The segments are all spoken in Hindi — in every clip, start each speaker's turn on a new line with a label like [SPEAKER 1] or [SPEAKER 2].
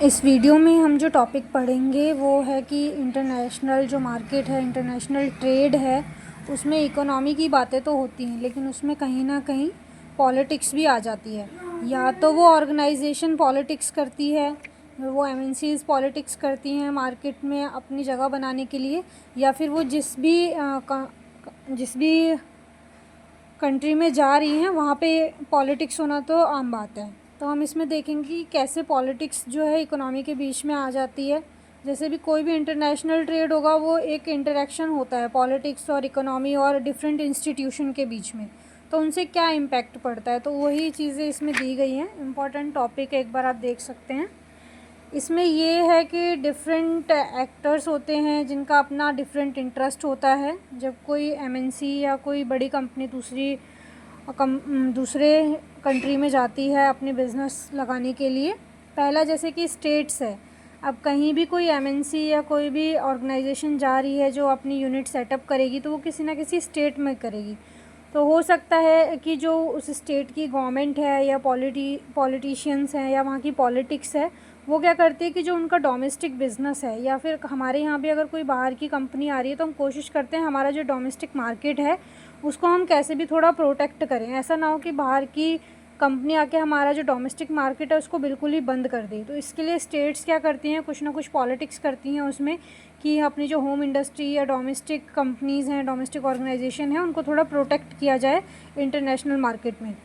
[SPEAKER 1] इस वीडियो में हम जो टॉपिक पढ़ेंगे वो है कि इंटरनेशनल जो मार्केट है, इंटरनेशनल ट्रेड है, उसमें इकोनॉमी की बातें तो होती हैं, लेकिन उसमें कहीं ना कहीं पॉलिटिक्स भी आ जाती है। या तो वो ऑर्गेनाइजेशन पॉलिटिक्स करती है, वो एमएनसीज पॉलिटिक्स करती हैं मार्केट में अपनी जगह बनाने के लिए, या फिर वो जिस भी कंट्री में जा रही हैं वहाँ पे पॉलिटिक्स होना तो आम बात है। तो हम इसमें देखेंगे कि कैसे पॉलिटिक्स जो है इकोनॉमी के बीच में आ जाती है। जैसे भी कोई भी इंटरनेशनल ट्रेड होगा वो एक इंटरेक्शन होता है पॉलिटिक्स और इकोनॉमी और डिफरेंट इंस्टीट्यूशन के बीच में, तो उनसे क्या इम्पैक्ट पड़ता है, तो वही चीज़ें इसमें दी गई हैं। इम्पॉर्टेंट टॉपिक एक बार आप देख सकते हैं। इसमें ये है कि डिफरेंट एक्टर्स होते हैं जिनका अपना डिफरेंट इंटरेस्ट होता है। जब कोई एमएनसी या कोई बड़ी कंपनी दूसरे कंट्री में जाती है अपने बिज़नेस लगाने के लिए, पहला जैसे कि स्टेट्स है। अब कहीं भी कोई एमएनसी या कोई भी ऑर्गेनाइजेशन जा रही है जो अपनी यूनिट सेटअप करेगी, तो वो किसी ना किसी स्टेट में करेगी। तो हो सकता है कि जो उस स्टेट की गवर्नमेंट है या पॉलिटिशियंस हैं या वहाँ की पॉलिटिक्स है, वो क्या करती है कि जो उनका डोमेस्टिक बिज़नेस है, या फिर हमारे यहाँ भी अगर कोई बाहर की कंपनी आ रही है तो हम कोशिश करते हैं हमारा जो डोमेस्टिक मार्केट है उसको हम कैसे भी थोड़ा प्रोटेक्ट करें। ऐसा ना हो कि बाहर की कंपनी आके हमारा जो डोमेस्टिक मार्केट है उसको बिल्कुल ही बंद कर दे। तो इसके लिए स्टेट्स क्या करती हैं, कुछ ना कुछ पॉलिटिक्स करती हैं उसमें, कि अपनी जो होम इंडस्ट्री या डोमेस्टिक कंपनीज़ हैं, डोमेस्टिक ऑर्गेनाइजेशन है, उनको थोड़ा प्रोटेक्ट किया जाए इंटरनेशनल मार्केट में।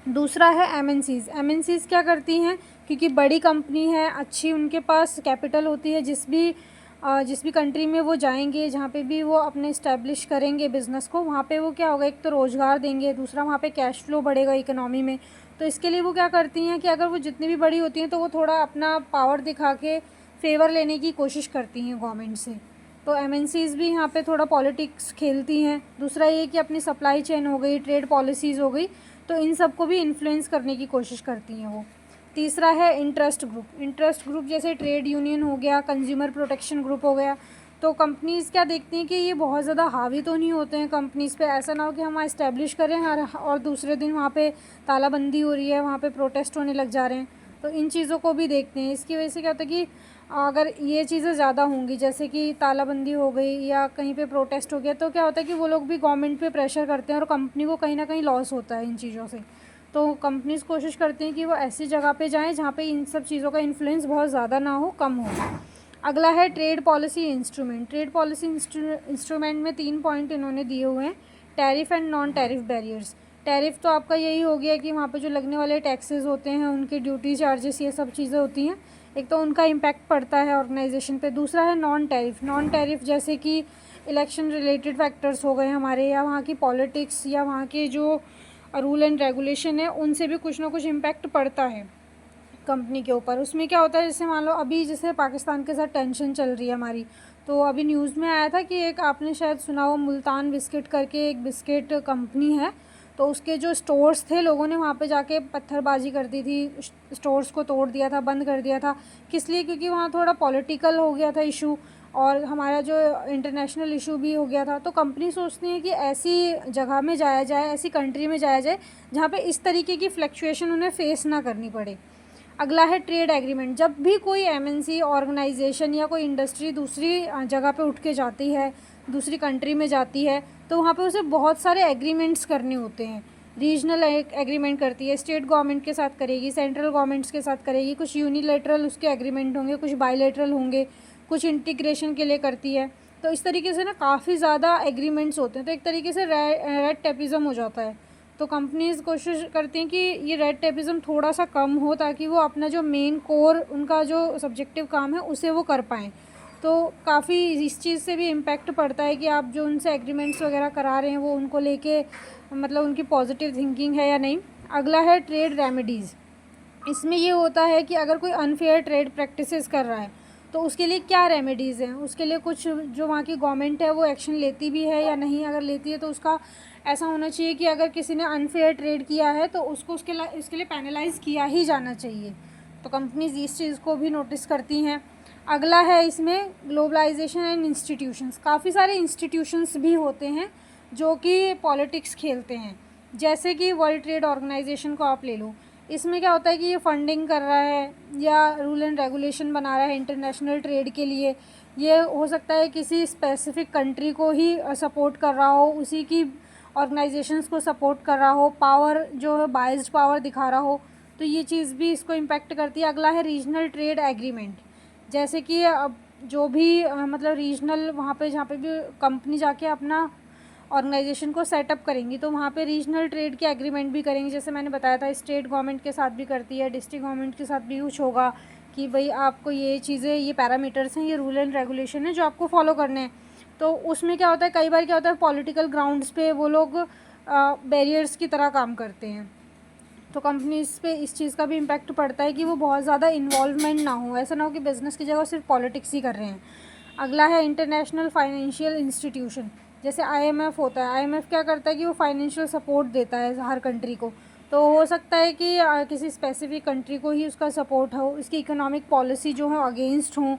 [SPEAKER 1] दूसरा है एमएनसीज़। एमएनसीज़ क्या करती हैं, क्योंकि बड़ी कंपनी है, अच्छी उनके पास कैपिटल होती है, जिस भी कंट्री में वो जाएंगे, जहाँ पे भी वो अपने इस्टेब्लिश करेंगे बिज़नेस को, वहाँ पे वो क्या होगा, एक तो रोज़गार देंगे, दूसरा वहाँ पे कैश फ्लो बढ़ेगा इकोनॉमी में। तो इसके लिए वो क्या करती हैं कि अगर वो जितनी भी बड़ी होती हैं तो वो थोड़ा अपना पावर दिखा के फेवर लेने की कोशिश करती हैं गवर्नमेंट से। तो एमएनसीज़ भी यहाँ पे थोड़ा पॉलिटिक्स खेलती हैं। दूसरा ये कि अपनी सप्लाई चेन हो गई, ट्रेड पॉलिसीज़ हो गई, तो इन सब को भी इन्फ्लुएंस करने की कोशिश करती हैं वो। तीसरा है इंटरेस्ट ग्रुप। इंटरेस्ट ग्रुप जैसे ट्रेड यूनियन हो गया, कंज्यूमर प्रोटेक्शन ग्रुप हो गया। तो कंपनीज़ क्या देखती हैं कि ये बहुत ज़्यादा हावी तो नहीं होते हैं कंपनीज़ पे, ऐसा ना हो कि हम वहाँ इस्टेब्लिश करें और दूसरे दिन वहाँ पे तालाबंदी हो रही है, वहाँ पे प्रोटेस्ट होने लग जा रहे हैं। तो इन चीज़ों को भी देखते हैं। इसकी वजह से क्या होता है कि अगर ये चीज़ें ज़्यादा होंगी, जैसे कि तालाबंदी हो गई या कहीं पे प्रोटेस्ट हो गया, तो क्या होता है कि वो लोग भी गवर्नमेंट पे प्रेशर करते हैं और कंपनी को कहीं ना कहीं लॉस होता है इन चीज़ों से। तो कंपनीज़ कोशिश करती हैं कि वो ऐसी जगह पे जाएं जहाँ पे इन सब चीज़ों का इन्फ्लुएंस बहुत ज़्यादा ना हो, कम हो। अगला है trade policy instrument. Trade policy instrument में 3 पॉइंट इन्होंने दिए हुए हैं: tariff and non tariff barriers. Tariff तो आपका यही हो गया कि वहाँ पे जो लगने वाले टैक्सेस होते हैं, उनके ड्यूटी चार्जेस, ये सब चीज़ें होती हैं, एक तो उनका इम्पैक्ट पड़ता है ऑर्गेनाइजेशन पे। दूसरा है नॉन टैरिफ। नॉन टैरिफ जैसे कि इलेक्शन रिलेटेड फैक्टर्स हो गए हमारे, या वहाँ की पॉलिटिक्स, या वहाँ के जो रूल एंड रेगुलेशन है, उनसे भी कुछ ना कुछ इम्पैक्ट पड़ता है कंपनी के ऊपर। उसमें क्या होता है, जैसे मान लो अभी जैसे पाकिस्तान के साथ टेंशन चल रही है हमारी, तो अभी न्यूज़ में आया था कि एक, आपने शायद सुना हो, मुल्तान बिस्किट करके एक बिस्किट कंपनी है, तो उसके जो स्टोर्स थे, लोगों ने वहाँ पे जाके पत्थरबाजी कर दी थी, स्टोर्स को तोड़ दिया था, बंद कर दिया था। किस लिए? क्योंकि वहाँ थोड़ा पॉलिटिकल हो गया था इशू, और हमारा जो इंटरनेशनल इशू भी हो गया था। तो कंपनी सोचती है कि ऐसी जगह में जाया जाए, ऐसी कंट्री में जाया जाए जहाँ पे इस तरीके की फ्लक्चुएशन उन्हें फेस ना करनी पड़े। अगला है ट्रेड एग्रीमेंट। जब भी कोई एमएनसी ऑर्गेनाइजेशन या कोई इंडस्ट्री दूसरी जगह पे उठ के जाती है, दूसरी कंट्री में जाती है, तो वहाँ पे उसे बहुत सारे एग्रीमेंट्स करने होते हैं। रीजनल एग्रीमेंट करती है, स्टेट गवर्नमेंट के साथ करेगी, सेंट्रल गवर्नमेंट्स के साथ करेगी, कुछ यूनिलेटरल उसके एग्रीमेंट होंगे, कुछ बायलेटरल होंगे, कुछ इंटीग्रेशन के लिए करती है। तो इस तरीके से ना काफ़ी ज़्यादा एग्रीमेंट्स होते हैं, तो एक तरीके से रेड टेपिज्म हो जाता है। तो कंपनीज़ कोशिश करती हैं कि ये रेड टेपिज्म थोड़ा सा कम हो, ताकि वो अपना जो मेन कोर उनका जो सब्जेक्टिव काम है उसे वो कर पाएँ। तो काफ़ी इस चीज़ से भी इम्पैक्ट पड़ता है कि आप जो उनसे एग्रीमेंट्स वगैरह करा रहे हैं वो उनको लेके मतलब उनकी पॉजिटिव थिंकिंग है या नहीं। अगला है ट्रेड रेमेडीज़। इसमें ये होता है कि अगर कोई अनफेयर ट्रेड प्रैक्टिसेस कर रहा है तो उसके लिए क्या रेमेडीज़ हैं, उसके लिए कुछ जो वहाँ की गवर्नमेंट है वो एक्शन लेती भी है या नहीं। अगर लेती है तो उसका ऐसा होना चाहिए कि अगर किसी ने अनफेयर ट्रेड किया है तो उसको उसके लिए पैनलाइज़ किया ही जाना चाहिए। तो कंपनीज इस चीज़ को भी नोटिस करती हैं। अगला है इसमें ग्लोबलाइजेशन एंड इंस्टीट्यूशंस। काफ़ी सारे इंस्टीट्यूशंस भी होते हैं जो कि पॉलिटिक्स खेलते हैं, जैसे कि वर्ल्ड ट्रेड ऑर्गेनाइजेशन को आप ले लो। इसमें क्या होता है कि ये फंडिंग कर रहा है या रूल एंड रेगुलेशन बना रहा है इंटरनेशनल ट्रेड के लिए। ये हो सकता है किसी स्पेसिफिक कंट्री को ही सपोर्ट कर रहा हो, उसी की ऑर्गेनाइजेशंस को सपोर्ट कर रहा हो, पावर जो है बाइज्ड पावर दिखा रहा हो, तो ये चीज़ भी इसको इम्पेक्ट करती है। अगला है रीजनल ट्रेड एग्रीमेंट, जैसे कि अब जो भी मतलब रीजनल वहाँ पे जहाँ पे भी कंपनी जाके अपना ऑर्गेनाइजेशन को सेटअप करेंगी तो वहाँ पे रीजनल ट्रेड के एग्रीमेंट भी करेंगी। जैसे मैंने बताया था स्टेट गवर्नमेंट के साथ भी करती है, डिस्ट्रिक्ट गवर्नमेंट के साथ भी कुछ होगा कि भाई आपको ये चीज़ें, ये पैरामीटर्स हैं, ये रूल एंड रेगुलेशन है जो आपको फॉलो करने हैं। तो उसमें क्या होता है, कई बार क्या होता है पॉलिटिकल ग्राउंड्स पे वो लोग बैरियर्स की तरह काम करते हैं, तो कंपनीज़ पे इस चीज़ का भी इम्पैक्ट पड़ता है कि वो बहुत ज़्यादा इन्वॉल्वमेंट ना हो, ऐसा ना हो कि बिज़नेस की जगह सिर्फ पॉलिटिक्स ही कर रहे हैं। अगला है इंटरनेशनल फाइनेंशियल इंस्टीट्यूशन, जैसे आईएमएफ होता है। आईएमएफ क्या करता है कि वो फाइनेंशियल सपोर्ट देता है हर कंट्री को, तो हो सकता है कि किसी स्पेसिफिक कंट्री को ही उसका सपोर्ट हो, इसकी इकोनॉमिक पॉलिसी जो है अगेंस्ट हो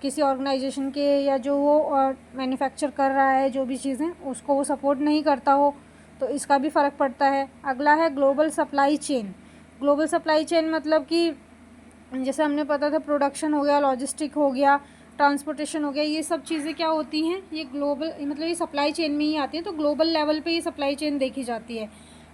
[SPEAKER 1] किसी ऑर्गेनाइजेशन के, या जो वो मैन्युफैक्चर कर रहा है जो भी चीज़ें उसको वो सपोर्ट नहीं करता हो, तो इसका भी फ़र्क पड़ता है। अगला है global supply chain. Global supply chain मतलब कि जैसे हमने पता था प्रोडक्शन हो गया, लॉजिस्टिक हो गया, ट्रांसपोर्टेशन हो गया, ये सब चीज़ें क्या होती हैं, ये ग्लोबल मतलब ये सप्लाई चेन में ही आती है। तो ग्लोबल लेवल पे ये सप्लाई चेन देखी जाती है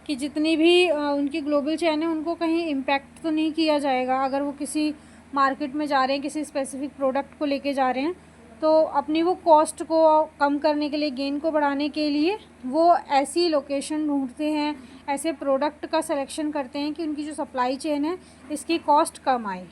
[SPEAKER 1] कि जितनी भी उनकी ग्लोबल चेन है उनको कहीं इम्पैक्ट तो नहीं किया जाएगा। अगर वो किसी मार्केट में जा रहे हैं, किसी स्पेसिफिक प्रोडक्ट को लेके जा रहे हैं, तो अपनी वो कॉस्ट को कम करने के लिए, गेन को बढ़ाने के लिए वो ऐसी लोकेशन ढूंढते हैं, ऐसे प्रोडक्ट का सिलेक्शन करते हैं कि उनकी जो सप्लाई चेन है इसकी कॉस्ट कम आए।